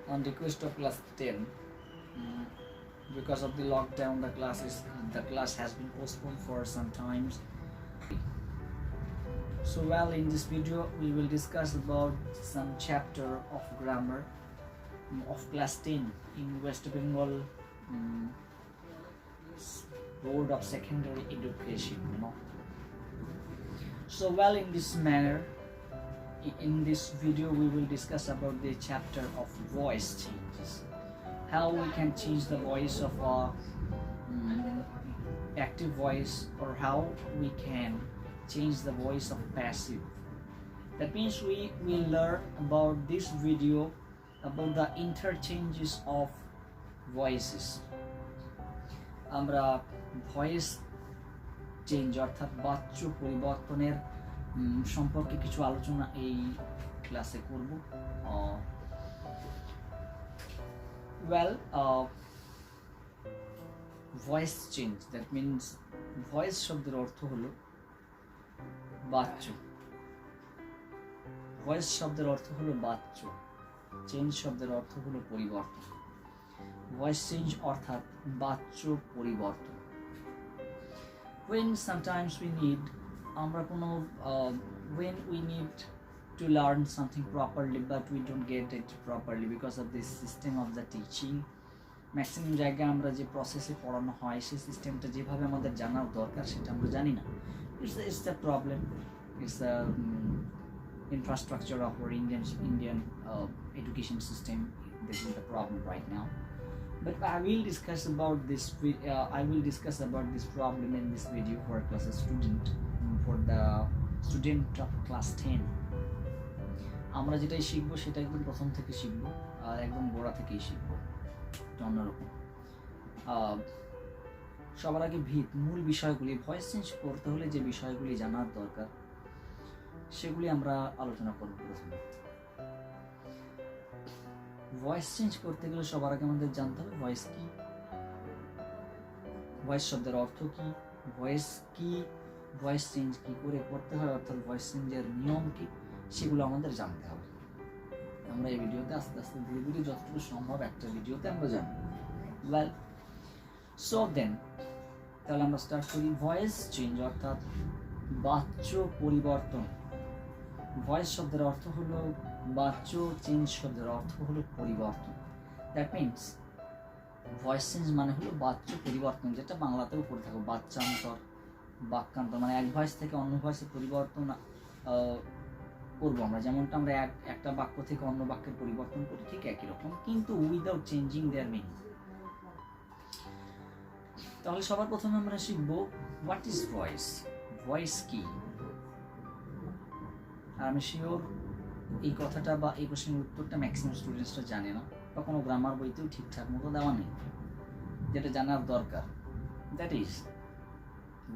on request of class 10. Because of the lockdown, the class has been postponed for some times. So in this video we will discuss about some chapter of grammar of class 10 in West Bengal Board of Secondary Education, So in this manner, in this video we will discuss about the chapter of voice changes, how we can change the voice of a active voice, or how we can change the voice of passive. That means we will learn about this video about the interchanges of voices. আমরা voice change অর্থাৎ বাচ্য পরিবর্তনের সম্পর্কে কিছু আলোচনা এই ক্লাসে করব। Voice change, that means voice শব্দের অর্থ হলো বাচ্য। ভয়েস শব্দের অর্থ হলো বাচ্য, চেঞ্জ শব্দের অর্থ হলো পরিবর্তন। ভয়েস চেঞ্জ অর্থাৎ বাচ্য পরিবর্তন। When sometimes we need when we need to learn something properly but we don't get it properly because of this system of the teaching, maximum জায়গায় আমরা যে প্রসেসে পড়ানো হয় সেই সিস্টেমটা যেভাবে আমাদের জানার দরকার সেটা আমরা জানি না। It's the problem. It's the infrastructure of our Indian education system. This is the problem right now. But I will discuss about this problem in this video for the student of class 10. আমরা যেটাই শিখবো সেটা একদম প্রথম থেকে শিখবো, আর একদম গোড়া থেকেই শিখবো, অন্যরকম। সবার আগে মূল বিষয়গুলি, ভয়েস চেঞ্জ করতে হলে যে বিষয়গুলি জানার দরকার সেগুলি আমরা আলোচনা করব। প্রথমে ভয়েস চেঞ্জ করতে গেলে সবার আগে আমাদের জানতে হবে ভয়েস কি, ভয়েস শব্দের অর্থ কি, ভয়েস চেঞ্জ কি করে করতে হয়, অর্থাৎ ভয়েস চেঞ্জের নিয়ম কি, সেগুলো আমাদের জানতে হবে। আমরা এই ভিডিওতে আস্তে আস্তে ধীরে ধীরে যতটুকু সম্ভব একটা ভিডিওতে আমরা জানবো। তাহলে আমরা স্টার্ট করি। ভয়েস চেঞ্জ অর্থাৎ বাচ্য পরিবর্তন। ভয়েস শব্দের অর্থ হলো বাচ্য, চেঞ্জ শব্দের অর্থ হলো পরিবর্তন। দ্যাট মিনস ভয়েস চেঞ্জ মানে হলো বাচ্য পরিবর্তন, যেটা বাংলাতেও করে থাকো বাচ্যান্তর, বাক্যান্তর, মানে এক ভয়েস থেকে অন্য ভয়েসে পরিবর্তন করবো আমরা। যেমনটা আমরা একটা বাক্য থেকে অন্য বাক্যের পরিবর্তন করি, ঠিক একই রকম, কিন্তু উইদাউট চেঞ্জিং দেয়ার মিনিং। তাহলে সবার প্রথমে আমরা শিখবো হোয়াট ইজ ভয়েস, ভয়েস কি। আর আমি শিওর এই কথাটা বা এই প্রশ্নের উত্তরটা ম্যাক্সিমাম স্টুডেন্টসরা জানে না, বা কোনো গ্রামার বইতেও ঠিকঠাক মতো দেওয়া নেই, যেটা জানার দরকার। That is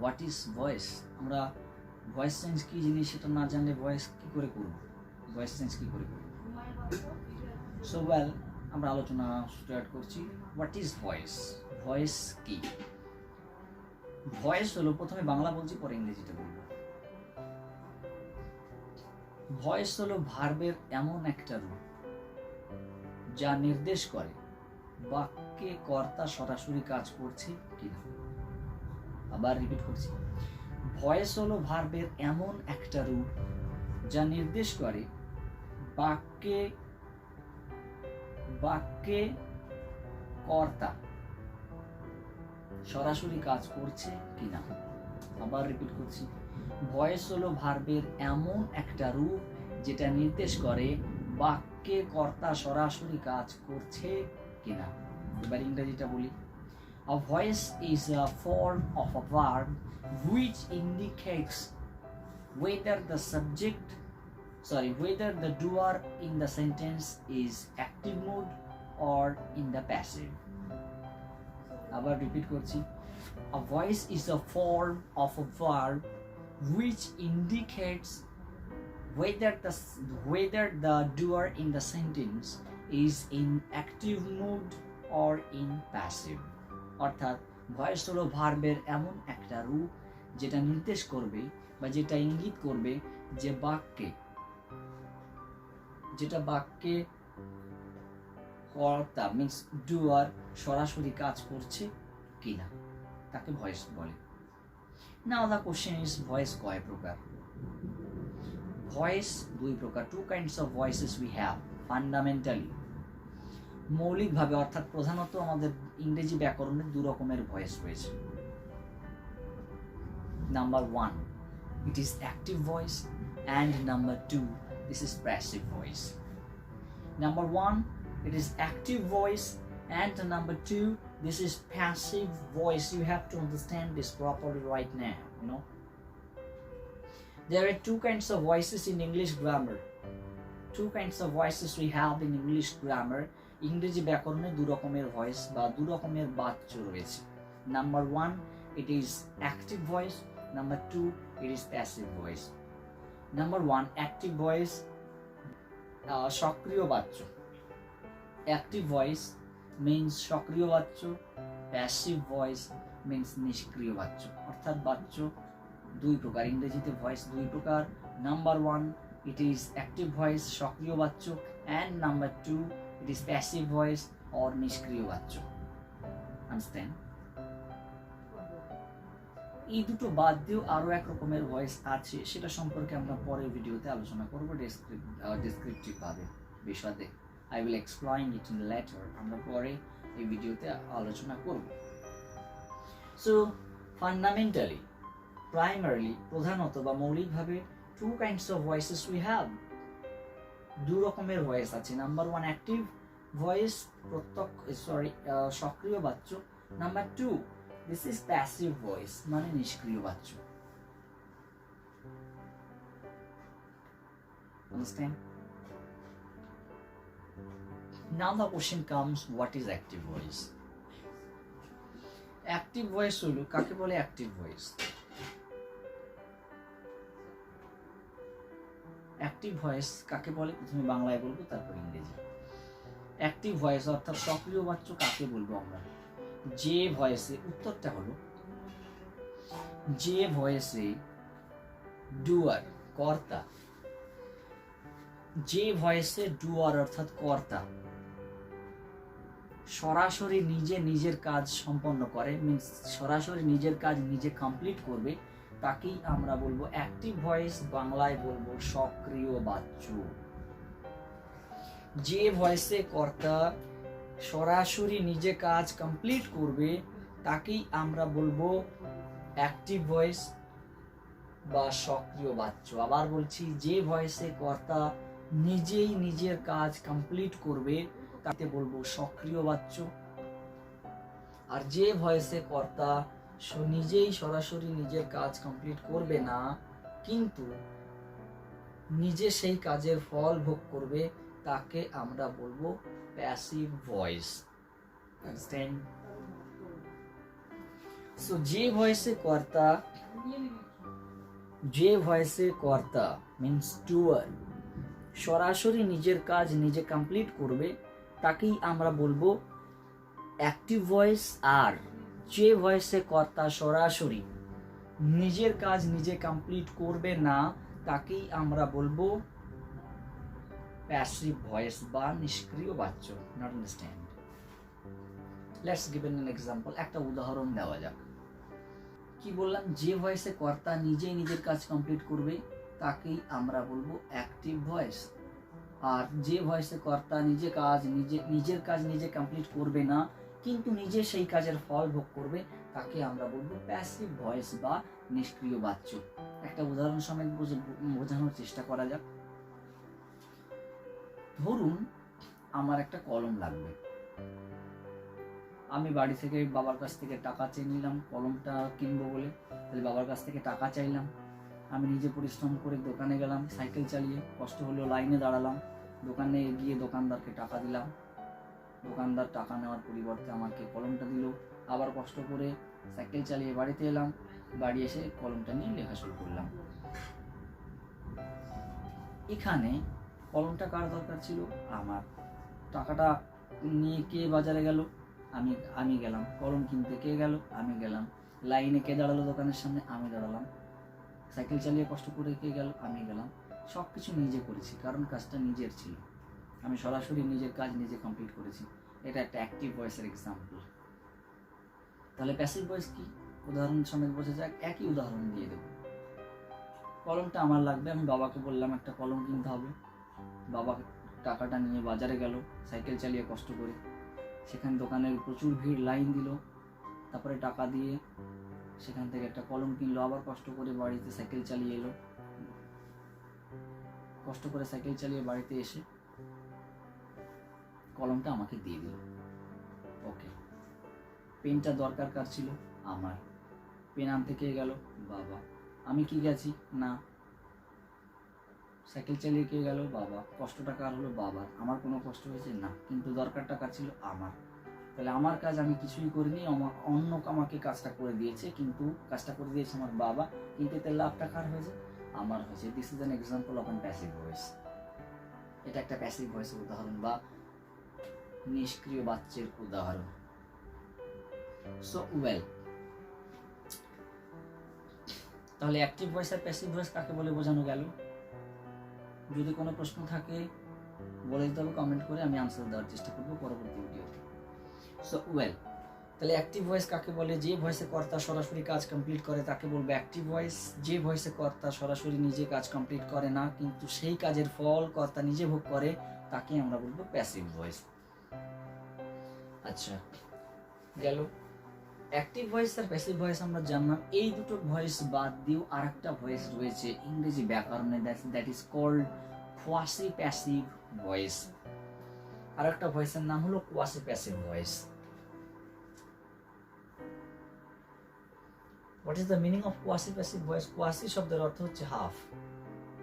what is voice. আমরা ভয়েস চেঞ্জ কি জিনিস সেটা না জানলে ভয়েস কি করে করব, ভয়েস চেঞ্জ কি করে করব। সো আমরা আলোচনা স্টার্ট করছি। হোয়াট ইজ ভয়েস, ভয়েস কি। ভয়েস হলো, প্রথমে বাংলা বলছি পরে ইংরেজিটা বলবো। ভয়েস হলো ভার্বের এমন একটা রূপ যা নির্দেশ করে বাক্যে কর্তা সরাসরি কাজ করছে কিনা। আবার রিপিট করছি, ভয়েস হলো ভার্বের এমন একটা রূপ যা নির্দেশ করে বাক্যে কর্তা সরাসরি কাজ করছে কিনা। আবার রিপিট করছি, ভয়েস হলো ভার্বের এমন একটা রূপ যেটা নির্দেশ করে বাক্যে কর্তা সরাসরি কাজ করছে কিনা। এবার ইংরেজিটা বলি। A voice is a form of a verb which indicates whether the doer in the sentence is active mood or in the passive. আবার রিপিট করছি, a voice is a form of a verb which indicates whether the doer in the sentence is in active mood or in passive. অর্থাৎ voice হলো ভার্বের এমন একটা রূপ যেটা নির্দেশ করবে বা যেটা ইঙ্গিত করবে যে বাক্যে কর্তা মিন্স ডুয়ার সরাসরি কাজ করছে কিনা, তাকে ভয়েস বলে। Now the question is voice কয় প্রকার? ভয়েস দুই প্রকার। Two kinds of voices we have fundamentally, মৌলিকভাবে অর্থাৎ প্রধানত আমাদের ইংরেজি ব্যাকরণে দু রকমের ভয়েস রয়েছে। Number 1, it is active voice, and number 2, this is passive voice. Number 1, it is active voice, and number 2, this is passive voice. You have to understand this properly right now, you know. There are two kinds of voices in English grammar. Two kinds of voices we have in English grammar. ইংরেজি ব্যাকরণে দু রকমের voice বা দু রকমের বাচ্য রয়েছে। Number 1, it is active voice. Number 2, it is passive voice. Number 1, active voice, সক্রিয় বাচ্য। Active voice means সক্রিয় বাচ্য, passive voice means নিষ্ক্রিয় বাচ্য। অর্থাৎ বাচ্য দুই প্রকার, ইংরেজিতে ভয়েস দুই প্রকার। Number 1, it is active voice, সক্রিয় বাচ্য, and number 2, it is passive voice or নিষ্ক্রিয় বাচ্য। Understand? এই দুটো বাদ দিয়েও আরো এক রকমের ভয়েস আছে, সেটা সম্পর্কে আমরা পরের ভিডিওতে আলোচনা করব ডেসক্রিপটিভ ভাবে বিশদে। I will explain it in later. আমরা পরে এই ভিডিওতে আলোচনা করব। So fundamentally, primarily, প্রধানত বা মৌলিকভাবে two kinds of voices we have. দু রকমের ভয়েস আছে। নাম্বার 1, অ্যাক্টিভ ভয়েস, সক্রিয় বাচ্য। Number 2, this is passive voice, মানে নিষ্ক্রিয় বাচ্য। Understand? Now the question comes, what is active voice? Active voice হলো, কাকে বলে active voice? অ্যাক্টিভ ভয়েস কাকে বলে প্রথমে বাংলায় বলবো, তারপর ইংরেজি। অ্যাক্টিভ ভয়েস অর্থাৎ সক্রিয় বাচ্য কাকে বলবো আমরা? যে ভয়েসে, উত্তরটা হলো যে ভয়েসে ডুয়ার কর্তা, যে ভয়েসে ডুয়ার অর্থাৎ কর্তা সরাসরি নিজের কাজ সম্পন্ন করে, মিন্স সরাসরি নিজের কাজ নিজে কমপ্লিট করবে, তাকেই আমরা বলবো অ্যাক্টিভ ভয়েস, বাংলায় বলবো সক্রিয় বাচ্য। যে ভয়েসে কর্তা সরাসরি নিজে কাজ কমপ্লিট করবে তাকেই আমরা বলবো অ্যাক্টিভ ভয়েস বা সক্রিয় বাচ্য। আবার বলছি, যে ভয়েসে কর্তা নিজেই নিজের কাজ কমপ্লিট করবে তাকে বলবো সক্রিয় বাচ্য। আর যে ভয়েসে কর্তা নিজেই সরাসরি নিজের কাজ কমপ্লিট করবে না, কিন্তু নিজে সেই কাজের ফল ভোগ করবে, তাকে আমরা বলবো প্যাসিভ ভয়েস। Understand? So যে ভয়েসে কর্তা means doer সরাসরি নিজের কাজ নিজে কমপ্লিট করবে, তাকেই আমরা বলবো অ্যাক্টিভ ভয়েস। আর যে ভয়েসে কর্তা সরাসরি নিজের কাজ নিজে কমপ্লিট করবে না, তাকেই আমরা বলবো প্যাসিভ ভয়েস বা নিষ্ক্রিয় বাচ্য। Not understand? Let's give an example. একটা উদাহরণ দেওয়া যাক। কি বললাম? যে ভয়েসে কর্তা নিজেই নিজের কাজ কমপ্লিট করবে তাকেই আমরা বলবো অ্যাক্টিভ ভয়েস। আর যে ভয়েসে কর্তা নিজের কাজ নিজে কমপ্লিট করবে না, কিন্তু নিজে সেই কাজের ফল ভোগ করবে, তাকে আমরা বলবো প্যাসিভ ভয়েস বা নিষ্ক্রিয় বাচ্য। একটা উদাহরণ সমেত বোঝানোর চেষ্টা করা যাক। ধরুন আমার একটা কলম লাগবে, আমি বাড়ি থেকে বাবার কাছ থেকে টাকা চেয়ে নিলাম কলমটা কিনবো বলে। তাহলে বাবার কাছ থেকে টাকা চাইলাম, আমি নিজে পরিশ্রম করে দোকানে গেলাম, সাইকেল চালিয়ে, কষ্ট হলেও লাইনে দাঁড়ালাম, দোকানে গিয়ে দোকানদারকে টাকা দিলাম। দোকানদার টাকা নেওয়ার পরিবর্তে আমাকে কলমটা দিল। আবার কষ্ট করে সাইকেল চালিয়ে বাড়িতে এলাম, বাড়ি এসে কলমটা নিয়ে লেখা শুরু করলাম। এখানে কলমটা কার দরকার ছিল? আমার। টাকাটা নিয়ে কে বাজারে গেল? আমি গেলাম। কলম কিনতে কে গেল? আমি গেলাম। লাইনে কে দাঁড়ালো দোকানের সামনে? আমি দাঁড়ালাম। সাইকেল চালিয়ে কষ্ট করে কে গেল? আমি গেলাম। সব কিছু নিজে করেছি, কারণ কাজটা নিজের ছিল। আমি সরাসরি নিজের কাজ নিজে কমপ্লিট করেছি, এটা একটা অ্যাক্টিভ ভয়েসের এক্সাম্পল। তাহলে প্যাসিভ ভয়েস কি উদাহরণ সমেত বোঝা যাক। একই উদাহরণ দিয়ে দেবো। কলমটা আমার লাগবে, আমি বাবাকে বললাম একটা কলম কিনতে হবে। বাবা টাকাটা নিয়ে বাজারে গেল সাইকেল চালিয়ে কষ্ট করে, সেখানে দোকানের প্রচুর ভিড়, লাইন দিল, তারপরে টাকা দিয়ে সেখান থেকে একটা কলম কিনলো, আবার কষ্ট করে বাড়িতে সাইকেল চালিয়ে এলো, কষ্ট করে সাইকেল চালিয়ে বাড়িতে এসে কলমটা আমাকে দিয়ে দিল। ওকে, পেনটা দরকার কার ছিল? আমার। পেন আনতে কে গেল? বাবা। আমি কি গেছি? না। সাইকেল চালিয়ে কে গেল? বাবা। কষ্টটা কার হলো? বাবার। আমার কোনো কষ্ট হয়েছে? না। কিন্তু দরকারটা কার ছিল? আমার। তাহলে আমার কাজ আমি কিছুই করিনি, অন্য আমাকে কাজটা করে দিয়েছে, কিন্তু কাজটা করে দিয়েছে আমার বাবা, কিন্তু এতে লাভটা কার হয়েছে? আমার হয়েছে। This is an example of an passive voice. এটা একটা প্যাসিভ ভয়েসের উদাহরণ বা নিষ্ক্রিয় বাচ্চার উদাহরণ। সো ওয়েল, তাহলে অ্যাক্টিভ ভয়েস আর প্যাসিভ ভয়েস কাকে বলে বোঝানো গেল? যদি কোনো প্রশ্ন থাকে বলে দিতে হবে কমেন্ট করে, আমি আনসার দেওয়ার চেষ্টা করবো পরবর্তী ভিডিওতে। সো ওয়েল, তাহলে অ্যাক্টিভ ভয়েস কাকে বলে? যে ভয়েসে কর্তা সরাসরি কাজ কমপ্লিট করে তাকে বলবো অ্যাক্টিভ ভয়েস। যে ভয়েসে কর্তা সরাসরি নিজে কাজ কমপ্লিট করে না, কিন্তু সেই কাজের ফল কর্তা নিজে ভোগ করে, তাকে আমরা বলবো প্যাসিভ ভয়েস। আচ্ছা, গেল অ্যাক্টিভ ভয়েস আর প্যাসিভ ভয়েস আমরা জানলাম। এই দুটো ভয়েস বাদ দিয়েও আরেকটা ভয়েস রয়েছে ইংরেজি ব্যাকরণে, that is called quasi passive voice. আরেকটা ভয়েসের নাম হলো quasi passive voice. What is the meaning of quasi passive voice? Quasi শব্দের অর্থ হচ্ছে হাফ,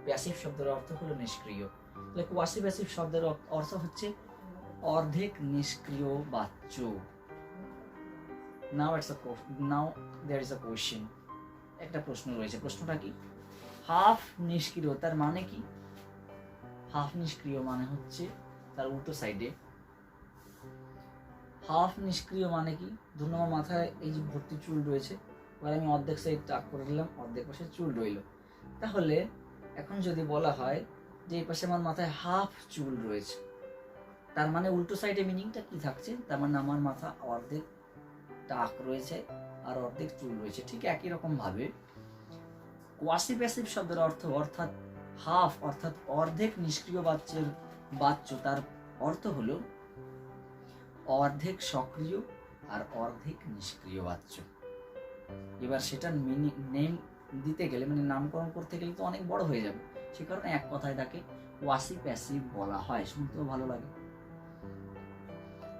প্যাসিভ শব্দের অর্থ হলো নিষ্ক্রিয়। তাহলে কোয়াসি প্যাসিভ শব্দের অর্থ হচ্ছে অর্ধেক নিষ্ক্রিয় বাচ্য। নাও দেয়ার ইজ আ কোয়েশ্চেন। একটা প্রশ্ন রয়েছে, প্রশ্নটা কি? হাফ নিষ্ক্রিয় তার মানে কি? হাফ নিষ্ক্রিয় মানে হচ্ছে তার উল্টো সাইডে। হাফ নিষ্ক্রিয় মানে কি? ধরুন আমার মাথায় এই যে ভর্তি চুল রয়েছে, এবার আমি অর্ধেক সাইড টাক করে দিলাম, অর্ধেক পাশে চুল রইল। তাহলে এখন যদি বলা হয় যে এই পাশে আমার মাথায় হাফ চুল রয়েছে, তার মানে উল্টো সাইডে মিনিংটা কি থাকছে? তার মানে আমার মাথা অর্ধেক টাক রয়েছে আর অর্ধেক চুল রয়েছে। ঠিক একই রকম ভাবে কোয়াসি প্যাসিভ শব্দের অর্থ অর্থাৎ হাফ, অর্থাৎ অর্ধেক নিষ্ক্রিয় বাচ্য, তার অর্থ হলো অর্ধেক সক্রিয় আর অর্ধেক নিষ্ক্রিয় বাচ্য। এবার সেটা নেম দিতে গেলে, মানে নামকরণ করতে গেলে তো অনেক বড় হয়ে যাবে, সে কারণে এক কথায় তাকে কোয়াসি প্যাসিভ বলা হয়। শুনতেও ভালো লাগে,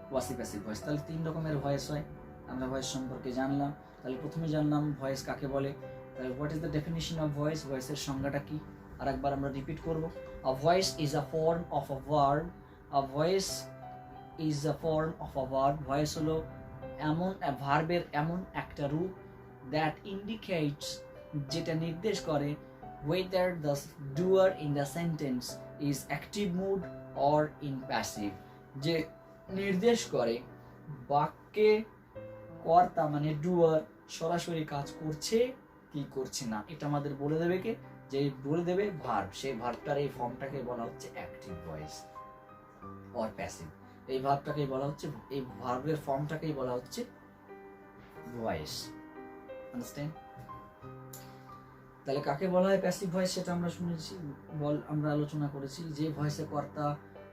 কোয়াসি প্যাসিভ ভয়েস। তাহলে 3 রকমের ভয়েস হয়, আমরা ভয়েস সম্পর্কে জানলাম। তাহলে প্রথমে জানলাম ভয়েস কাকে বলে। তাহলে what is the definition of voice? ভয়েসের সংজ্ঞাটা কি আরেকবার আমরা রিপিট করব। A voice is a form of a verb. A voice is a form of a verb. Voice হলো এমন ভার্বের এমন একটা রূপ দ্যাট ইন্ডিকেটস, যেটা নির্দেশ করে whether the doer in the sentence is active mood or in passive, যে নির্দেশ করে বাক্যে কর্তা মানে ডুয়ার সরাসরি কাজ করছে কি করছে না। এটা আমাদের বলে দেবে কে? যে বলে দেবে ভার্ব। সেই ভার্বটার এই ফর্মটাকে বলা হচ্ছে অ্যাক্টিভ ভয়েস অর প্যাসিভ। এই ভার্বটাকেই বলা হচ্ছে, এই ভার্বের ফর্মটাকেই বলা হচ্ছে ভয়েস। আন্ডারস্ট্যান্ড? তাহলে কাকে বলা হয় প্যাসিভ ভয়েস সেটা আমরা শুনেছি, আমরা আলোচনা করেছি। যে ভয়েসে কর্তা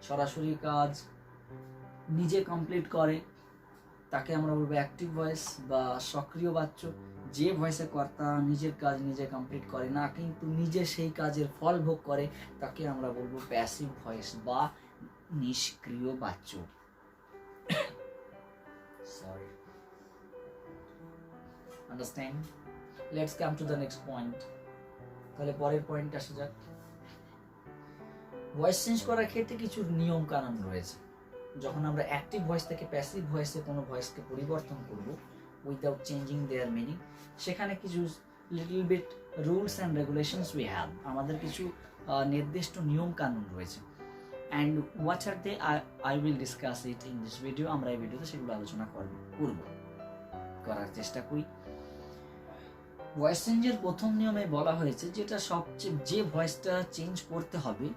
সরাসরি কাজ নিজে কমপ্লিট করে তাকে আমরা বলবো অ্যাক্টিভ ভয়েস বা সক্রিয় বাচ্য। যে ভয়েসে কর্তা নিজের কাজ নিজে কমপ্লিট করে না, কিন্তু নিজে সেই কাজের ফল ভোগ করে, তাকে আমরা বলবো প্যাসিভ ভয়েস বা নিষ্ক্রিয় বাচ্য। Sorry, understand? Let's come to the next point. তাহলে পরের পয়েন্ট আসা যাক। ভয়েস চেঞ্জ করার ক্ষেত্রে কিছু নিয়ম কানুন রয়েছে। যখন আমরা অ্যাক্টিভ ভয়েস থেকে প্যাসিভ ভয়েসে কোনো ভয়েসকে পরিবর্তন করব উইদাউট চেঞ্জিং দেয়ার মিনিং, সেখানে কিছু little bit rules and regulations we have, আমাদের কিছু নির্দিষ্ট নিয়ম কানুন রয়েছে। And what are they? I will discuss it in this video. আমরা এই ভিডিওতে সেগুলো আলোচনা করার চেষ্টা করি। ভয়েস চেঞ্জের প্রথম নিয়মে বলা হয়েছে যেটা সবচেয়ে, যে ভয়েসটা চেঞ্জ করতে হবে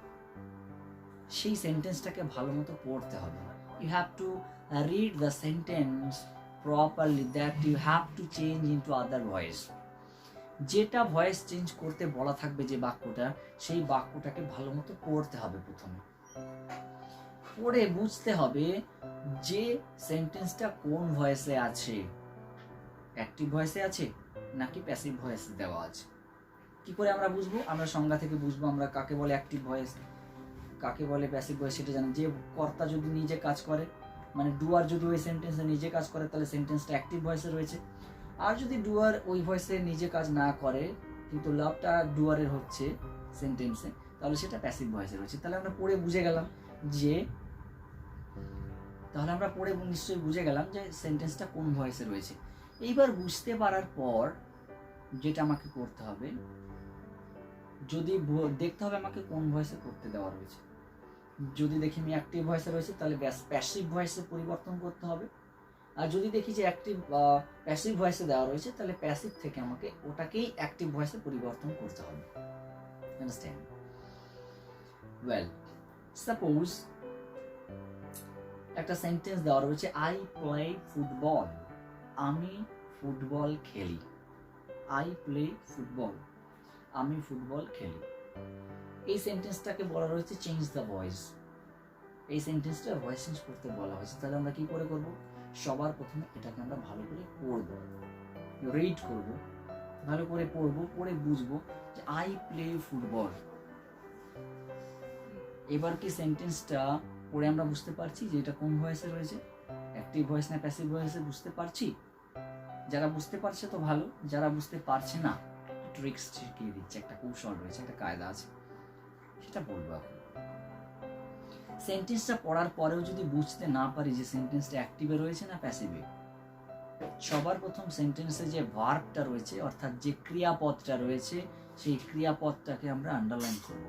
সেই সেন্টেন্সটাকে ভালো মতো পড়তে হবে। You have to read the sentence properly, that you have to change into other voice. যেটা ভয়েস চেঞ্জ করতে বলা থাকবে যে বাক্যটা, সেই বাক্যটাকে ভালো মতো পড়তে হবে। প্রথমে পড়ে বুঝতে হবে যে সেন্টেন্সটা কোন ভয়েসে আছে, অ্যাক্টিভ ভয়েসে আছে নাকি প্যাসিভ ভয়েসে দেওয়া আছে। কি করে আমরা বুঝবো? আমরা সংজ্ঞা থেকে বুঝবো আমরা কাকে বলে অ্যাক্টিভ ভয়েস, কাকে বলে প্যাসিভ ভয়েস, সেটা জানি। যে কর্তা যদি নিজে কাজ করে, মানে ডুয়ার যদি ওই সেন্টেন্সে নিজে কাজ করে, তাহলে সেন্টেন্সটা অ্যাক্টিভ ভয়েসে রয়েছে। আর যদি ডুয়ার ওই ভয়েসে নিজে কাজ না করে কিন্তু লাভটা ডুয়ারের হচ্ছে সেন্টেন্সে, তাহলে সেটা প্যাসিভ ভয়েসে রয়েছে। তাহলে আমরা পড়ে বুঝে গেলাম যে নিশ্চয়ই বুঝে গেলাম যে সেন্টেন্সটা কোন ভয়েসে রয়েছে। এইবার বুঝতে পারার পর যেটা আমাকে করতে হবে, যদি দেখতে হবে আমাকে কোন ভয়েসে করতে দেওয়া রয়েছে। যদি দেখি আমি অ্যাক্টিভ ভয়েসে রয়েছে, তাহলে প্যাসিভ ভয়েসে পরিবর্তন করতে হবে। আর যদি দেখি যে প্যাসিভ ভয়েসে দেওয়া রয়েছে, তাহলে প্যাসিভ থেকে আমাকে ওটাকেই অ্যাক্টিভ ভয়েসে পরিবর্তন করতে হবে। আন্ডারস্ট্যান্ড? ওয়েল, সাপোজ একটা সেন্টেন্স দেওয়া রয়েছে, আই প্লে ফুটবল, আমি ফুটবল খেলি। আই প্লে ফুটবল, আমি ফুটবল খেলি। এই সেন্টেন্সটাকে বলা রয়েছে চেঞ্জ দ্য ভয়েস। এই সেন্টেন্সটা ভয়েস চেঞ্জ করতে বলা হয়েছে। তাহলে আমরা কি করে করব? সবার প্রথমে এটাকে আমরা ভালো করে পড়ব, রিড করব, ভালো করে পড়ব, পড়ে বুঝবো যে আই প্লে ফুটবল। এবার কি সেন্টেন্সটা পড়ে আমরা বুঝতে পারছি যে এটা কোন ভয়েসে রয়েছে, অ্যাক্টিভ ভয়েস না প্যাসিভ ভয়েসে? বুঝতে পারছি? যারা বুঝতে পারছে তো ভালো, যারা বুঝতে পারছে না, ট্রিক্স শিখিয়ে দিচ্ছে, একটা কৌশল রয়েছে, একটা কায়দা আছে, সেটা বলবো এখন। সেন্টেন্সটা পড়ার পরেও যদি বুঝতে না পারি যে সেন্টেন্সটা অ্যাক্টিভে রয়েছে না প্যাসিভে, সবার প্রথম সেন্টেন্সে যে ভার্বটা রয়েছে, অর্থাৎ যে ক্রিয়াপদটা রয়েছে, সেই ক্রিয়াপদটাকে আমরা আন্ডারলাইন করব।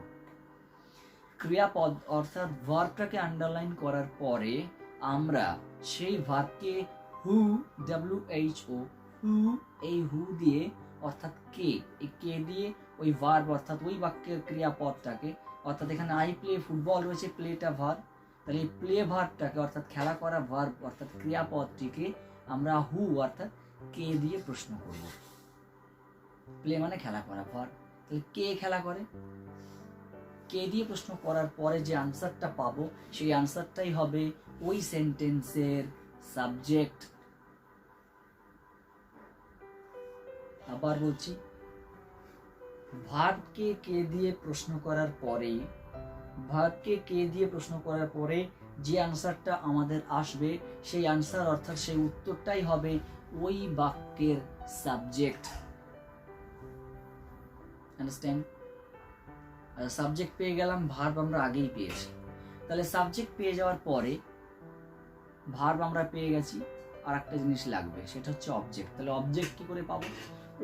ক্রিয়াপদ অর্থাৎ ভার্বটাকে আন্ডারলাইন করার পরে আমরা সেই ভার্বকে হু, WHO, হু, এই হু দিয়ে অর্থাৎ কে, এই কে দিয়ে ওই ভার্ব অর্থাৎ ওই বাক্যের ক্রিয়াপদটাকে, অর্থাৎ এখানে আই প্লে ফুটবল রয়েছে, প্লেটা ভার্ব, তাহলে এই প্লে ভার্বটাকে অর্থাৎ খেলা করা ভার্ব অর্থাৎ ক্রিয়াপদটিকে আমরা হু অর্থাৎ কে দিয়ে প্রশ্ন করব। প্লে মানে খেলা করা ভার্ব, তাহলে কে খেলা করে, কে দিয়ে প্রশ্ন করার পরে যে আনসারটা পাবো, সেই আনসারটাই হবে ওই সেন্টেন্সের সাবজেক্ট। আবার বলছি, ভার্বকে কে দিয়ে প্রশ্ন করার পরে, ভার্বকে কে দিয়ে প্রশ্ন করার পরে যে আনসারটা আমাদের আসবে, সেই আনসার অর্থাৎ সেই উত্তরটাই হবে ওই বাক্যের সাবজেক্ট। আন্ডারস্ট্যান্ড? সাবজেক্ট পেয়ে গেলাম, ভার্ব আমরা আগেই পেয়েছি। তাহলে সাবজেক্ট পেয়ে যাওয়ার পরে ভার্ব আমরা পেয়ে গেছি, আর একটা জিনিস লাগবে, সেটা হচ্ছে অবজেক্ট। তাহলে অবজেক্ট কি করে পাবো?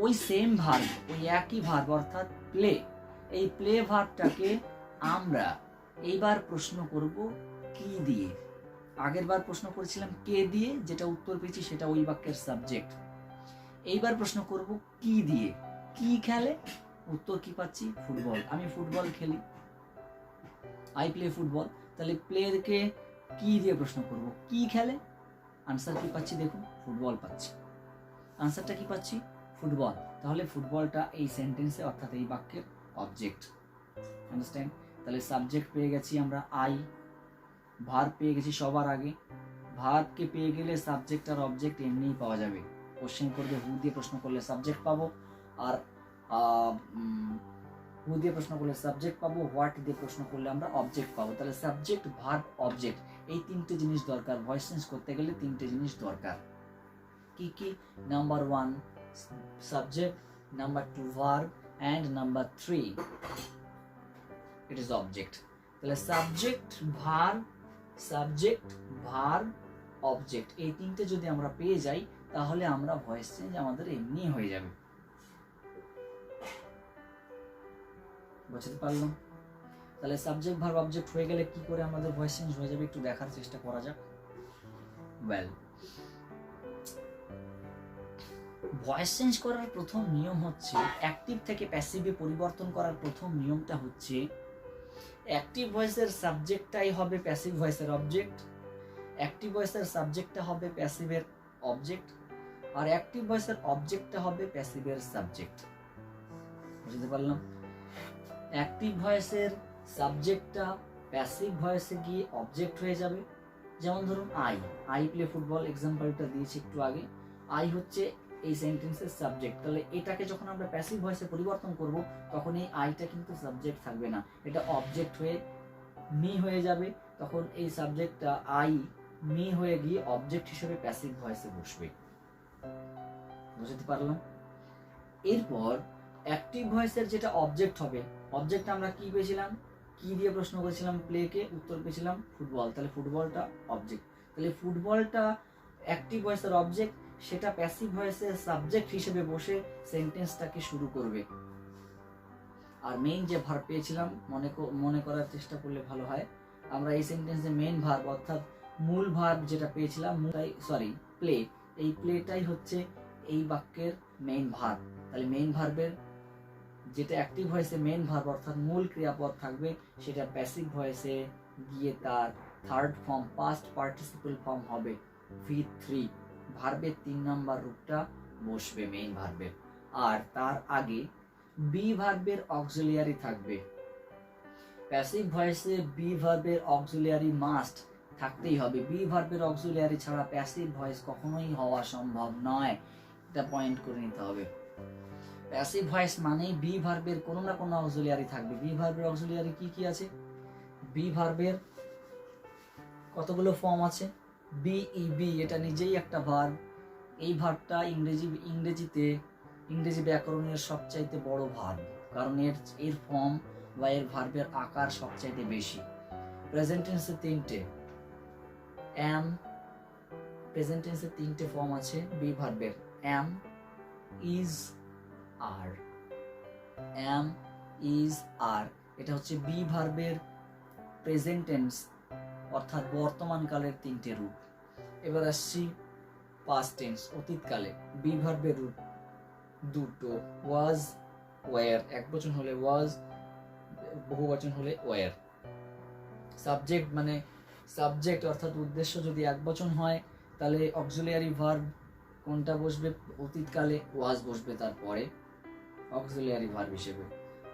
ওই সেম ভার্ব, ওই একই ভার্ব অর্থাৎ প্লে, এই প্লে ভার্বটাকে আমরা এইবার প্রশ্ন করব কি দিয়ে। আগের বার প্রশ্ন করেছিলাম কে দিয়ে, যেটা উত্তর পেয়েছি সেটা ওই বাক্যের সাবজেক্ট। এইবার প্রশ্ন করব কি দিয়ে, কি খেলে, উত্তর কি পাচ্ছি? ফুটবল, আমি ফুটবল খেলি, আই প্লে ফুটবল। তাহলে প্লেকে কি দিয়ে প্রশ্ন করব, কি খেলে, আনসার কি পাচ্ছি? দেখুন, ফুটবল পাচ্ছি। আনসারটা কি পাচ্ছি? ফুটবল। তাহলে ফুটবলটা এই সেন্টেন্সে অর্থাৎ এই বাক্যের অবজেক্ট। আন্ডারস্ট্যান্ড? তাহলে সাবজেক্ট পেয়ে গেছি আমরা আই, ভার্ব পেয়ে গেছি সবার আগে। ভার্বকে পেয়ে গেলে সাবজেক্ট আর অবজেক্ট এমনিই পাওয়া যাবে। কোশ্চেন করবে হু দিয়ে প্রশ্ন করলে সাবজেক্ট পাবো, আর হু দিয়ে প্রশ্ন করলে সাবজেক্ট পাবো, হোয়াট দিয়ে প্রশ্ন করলে আমরা অবজেক্ট পাবো। তাহলে সাবজেক্ট, ভার্ব, অবজেক্ট, এই তিনটে জিনিস দরকার। ভয়েস চেঞ্জ করতে গেলে তিনটে জিনিস দরকার। কি কি? Number 1 subject, number 2 verb, and number 3 it is object. তাহলে সাবজেক্ট, ভার্ব, অবজেক্ট, এই তিনটে যদি আমরা পেয়ে যাই, তাহলে আমরা ভয়েস চেঞ্জ আমাদের এমনি হয়ে যাবে। বুঝতে পারলাম? তাহলে সাবজেক্ট, ভার্ব, অবজেক্ট হয়ে গেলে কি করে আমাদের ভয়েস চেঞ্জ হয়ে যাবে, একটু দেখার চেষ্টা করা যাক। ওয়েল, ভয়েস চেঞ্জ করার প্রথম নিয়ম হচ্ছে, অ্যাক্টিভ থেকে প্যাসিভে পরিবর্তন করার প্রথম নিয়মটা হচ্ছে অ্যাক্টিভ ভয়েসের সাবজেক্টটাই হবে প্যাসিভ ভয়েসের অবজেক্ট, অ্যাক্টিভ ভয়েসের সাবজেক্টটা হবে প্যাসিভের অবজেক্ট, আর অ্যাক্টিভ ভয়েসের অবজেক্টটা হবে প্যাসিভের সাবজেক্ট। বুঝতে পারলাম? অ্যাক্টিভ ভয়েসের সাবজেক্টটা প্যাসিভ ভয়েসে গিয়ে অবজেক্ট হয়ে যাবে। যেমন ধরুন আই প্লে ফুটবল, এক্সাম্পলটা দিয়েছি একটু আগে। আই হচ্ছে এই সেন্টেন্সের সাবজেক্ট, তাহলে এটাকে যখন আমরা প্যাসিভ ভয়েসে পরিবর্তন করব তখন এই আইটা কিন্তু সাবজেক্ট থাকবে না, এটা অবজেক্ট হয়ে মি হয়ে যাবে। তখন এই সাবজেক্টটা আই মি হয়ে গিয়ে অবজেক্ট হিসেবে প্যাসিভ ভয়েসে বসবে। বুঝতে পারলাম? এরপর অ্যাক্টিভ ভয়েসের যেটা অবজেক্ট হবে, অবজেক্ট আমরা কি পেয়েছিলাম, কি দিয়ে প্রশ্ন করেছিলাম প্লেকে, উত্তর পেয়েছিলাম ফুটবল, তাহলে ফুটবলটা অবজেক্ট। তাহলে ফুটবলটা অ্যাক্টিভ ভয়েসের অবজেক্ট, সেটা প্যাসিভ ভয়েসের সাবজেক্ট হিসেবে বসে সেন্টেন্সটাকে শুরু করবে। আর মেইন যে ভার্ব পেয়েছিলাম মনে করার চেষ্টা করলে ভালো হয়। আমরা এই সেন্টেন্সে মেইন ভার্ব অর্থাৎ মূল ভার্ব যেটা পেয়েছিলাম, প্লে, এই প্লেটাই হচ্ছে এই বাক্যের মেইন ভার্ব। তাহলে মেইন ভার্বের যেটা অ্যাক্টিভ ভয়েসে মেইন ভার্ব অর্থাৎ মূল ক্রিয়াপদ থাকবে, সেটা প্যাসিভ ভয়েসে গিয়ে তার third form past participle form হবে V3, ভার্বের 3 নম্বর রূপটা বসবে মেইন ভার্বের। আর তার আগে বি ভার্বের অক্সিলিয়ারি থাকবে। প্যাসিভ ভয়েসে বি ভার্বের অক্সিলিয়ারি মাস্ট থাকতেই হবে। বি ভার্বের অক্সিলিয়ারি ছাড়া প্যাসিভ ভয়েস কখনোই হওয়া সম্ভব নয়, এটা পয়েন্ট করে নিতে হবে। প্যাসিভ ভয়েস মানে বি ভার্বের কোনো না কোনো অক্সিলিয়ারি থাকবে। বি ভার্বের অক্সিলিয়ারি কি কি আছে? বি ভার্বের কতগুলো ফর্ম আছে? বি, এটা নিজেই একটা ভার্ব। এই ভার্বটা ইংরেজি ব্যাকরণের সবচাইতে বড় ভার্ব, কারণ এর ফর্ম বা এর ভার্বের আকার সবচাইতে বেশি। প্রেজেন্ট টেন্সে 3টে, অ্যাম, প্রেজেন্ট টেন্সে 3টে ফর্ম আছে বি ভার্বের, অ্যাম, ইজ, আর। অ্যাম, ইজ, আর, এটা হচ্ছে বি ভার্বের প্রেজেন্ট টেন্স অর্থাৎ বর্তমান কালের 3টে রূপ। এবার আসছি পাস্ট টেন্স, অতীতকালে। বি ভার্বের রূপ দুটো, ওয়াজ, ওয়ার, একবচন হলে ওয়াজ, বহুবচন হলে ওয়ার। সাবজেক্ট মানে সাবজেক্ট অর্থাৎ উদ্দেশ্য যদি একবচন হয় তাহলে অক্সিলিয়ারি ভার্ব কোনটা বসবে? অতীতকালে ওয়াজ বসবে তারপরে অক্সিলিয়ারি ভার্ব হিসেবে।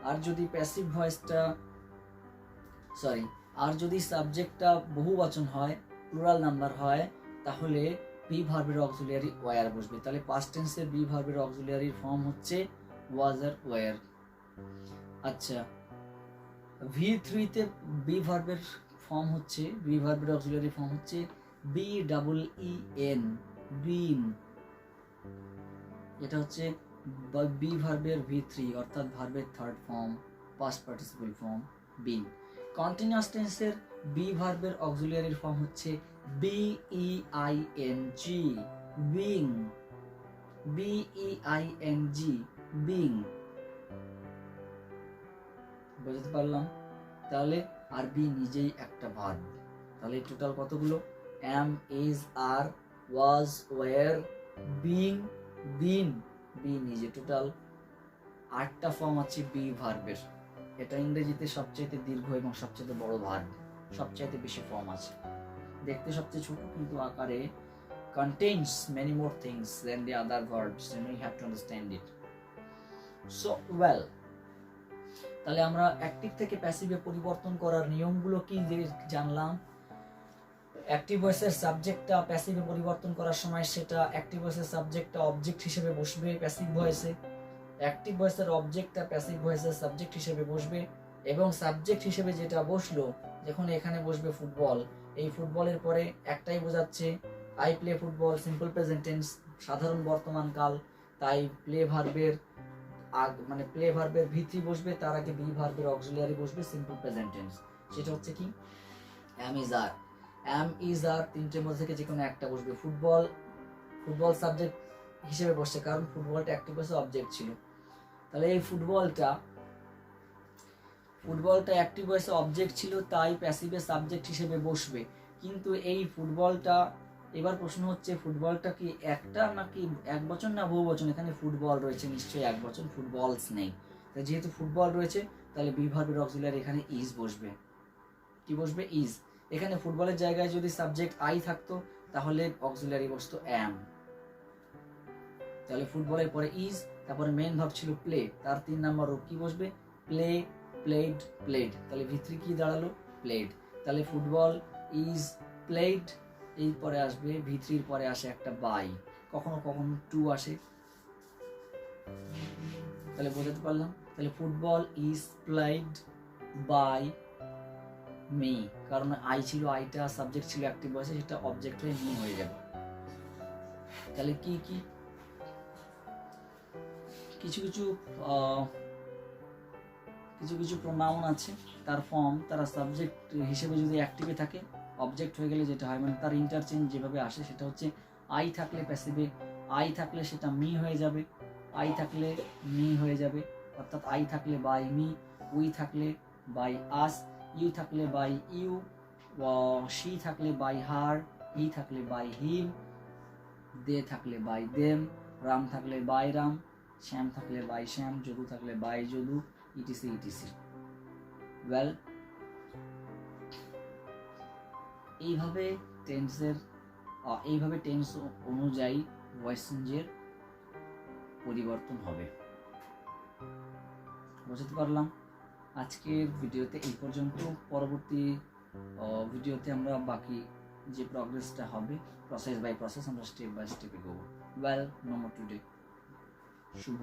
আর যদি প্যাসিভ ভয়েসটা আর যদি সাবজেক্টটা বহুবচন হয়, প্লুরাল নাম্বার হয়, তাহলে বি ভার্বের অক্সিলিয়ারি ওয়ার বসবে। তাহলে পাস্ট টেন্সে বি ভার্বের অক্সিলিয়ারি ফর্ম হচ্ছে ওয়াজ আর ওয়ার। আচ্ছা, V3 তে বি ভার্বের ফর্ম হচ্ছে, বি ভার্বের অক্সিলিয়ারি ফর্ম হচ্ছে BEEN, বিন। এটা হচ্ছে বি ভার্বের V3 অর্থাৎ ভার্বের third form past participle form বিন। কন্টিনিউয়াস টেন্সের বি ভার্বের অক্সিলিয়ারির ফর্ম হচ্ছে BEING, বিং, BEING, বিং। বুঝতে পারলাম? তাহলে আর বি নিজেই একটা ভার্ব। তাহলে টোটাল কতগুলো? Am, is, are, was, were, being, been, be নিজে। টোটাল 8টা ফর্ম আছে বি ভার্বের। এটা ইংরেজিতে সবচেয়ে দীর্ঘ এবং সবচেয়ে বড় ভার্ব, সবচেয়ে বেশি ফর্ম আছে। দেখতে সবচেয়ে ছোট কিন্তু আকারে contains many more things than the other verbs, and we have to understand it. So well, তাহলে আমরা অ্যাক্টিভ থেকে প্যাসিভে পরিবর্তন করার নিয়মগুলো কি জানলাম। অ্যাক্টিভ ভয়েসের সাবজেক্টটা প্যাসিভে পরিবর্তন করার সময় সেটা অ্যাক্টিভ ভয়েসের সাবজেক্টটা অবজেক্ট হিসেবে বসবে প্যাসিভ ভয়েসে, অ্যাক্টিভ ভয়েসের অবজেক্টটা প্যাসিভ ভয়েসের সাবজেক্ট হিসেবে বসবে, এবং সাবজেক্ট হিসেবে যেটা বসলো, যখন এখানে বসবে ফুটবল, এই ফুটবলের পরে একটাই বোঝাচ্ছে I play football, simple present tense, সাধারণ বর্তমান কাল, তাই প্লে ভার্বের V3 বসবে, তার আগে বি ভার্বের অক্সিলিয়ারি বসবে সিম্পল প্রেজেন্ট টেন্স। সেটা হচ্ছে কি? অ্যাম, ইজ, আর। অ্যাম, ইজ, আর, 3টের মধ্যে থেকে যে কোনো একটা বসবে। ফুটবল সাবজেক্ট হিসেবে বসছে কারণ ফুটবলটা অ্যাক্টিভ ভয়েসে অবজেক্ট ছিল। তাহলে এই ফুটবলটা অ্যাক্টিভ ভয়েসে অবজেক্ট ছিল, তাই প্যাসিভে সাবজেক্ট হিসেবে বসবে। কিন্তু এই ফুটবলটা, এবার প্রশ্ন হচ্ছে ফুটবলটা কি একটা নাকি একবচন না বহুবচন? এখানে ফুটবল রয়েছে, নিশ্চয়ই একবচন, ফুটবলস নেই। তাই যেহেতু ফুটবল রয়েছে তাহলে বি ভার্বের অক্সিলারি এখানে ইজ বসবে। কি বসবে? ইজ। এখানে ফুটবলের জায়গায় যদি সাবজেক্ট আই থাকতো তাহলে অক্সিলারি বসতো অ্যাম। তাহলে ফুটবলের পরে ইজ, তারপরে মেন ভার্ব ছিল প্লে, তার 3 নম্বর রূপ কি বসবে? Play, played, played. তাহলে ভি3 কি দাঁড়ালো? প্লেড। তাহলে ফুটবল ইজ প্লেড, এই পরে আসবে ভি3 পরে আসে একটা বাই, কখনো কখনো টু আসে। তাহলে বোঝাতে পারলাম? তাহলে football is played by me, কারণ আই ছিল, আইটা সাবজেক্ট ছিল অ্যাক্টিভ ভয়েসে, সেটা অবজেক্ট হয়ে মি হয়ে যাবে। তাহলে কি কি কিছু কিছু কিছু কিছু প্রোনাউন আছে, তার ফর্ম তারা সাবজেক্ট হিসেবে যদি অ্যাক্টিভে থাকে, অবজেক্ট হয়ে গেলে যেটা হয়, মানে তার ইন্টারচেঞ্জ যেভাবে আসে সেটা হচ্ছে আই থাকলে প্যাসিভে আই থাকলে সেটা মি হয়ে যাবে, আই থাকলে মি হয়ে যাবে, অর্থাৎ আই থাকলে বাই মি, উই থাকলে বাই আস, ইউ থাকলে বাই ইউ, শি থাকলে বাই হার, হি থাকলে বাই হিম, দে থাকলে বাই দেম, রাম থাকলে বাই রাম, শ্যাম থাকলে বাই শ্যাম, যদু থাকলে by Jadu, etc etc. Well, এইভাবে টেন্স অনুযায়ী ভয়েস চেঞ্জের পরিবর্তন হবে। বুঝতে পারলাম? আজকের ভিডিওতে এই পর্যন্ত। পরবর্তী ভিডিওতে আমরা বাকি যে প্রগ্রেসটা হবে, প্রসেস বাই প্রসেস আমরা স্টেপ বাই স্টেপ এগোবো। Well, no more today. শুভ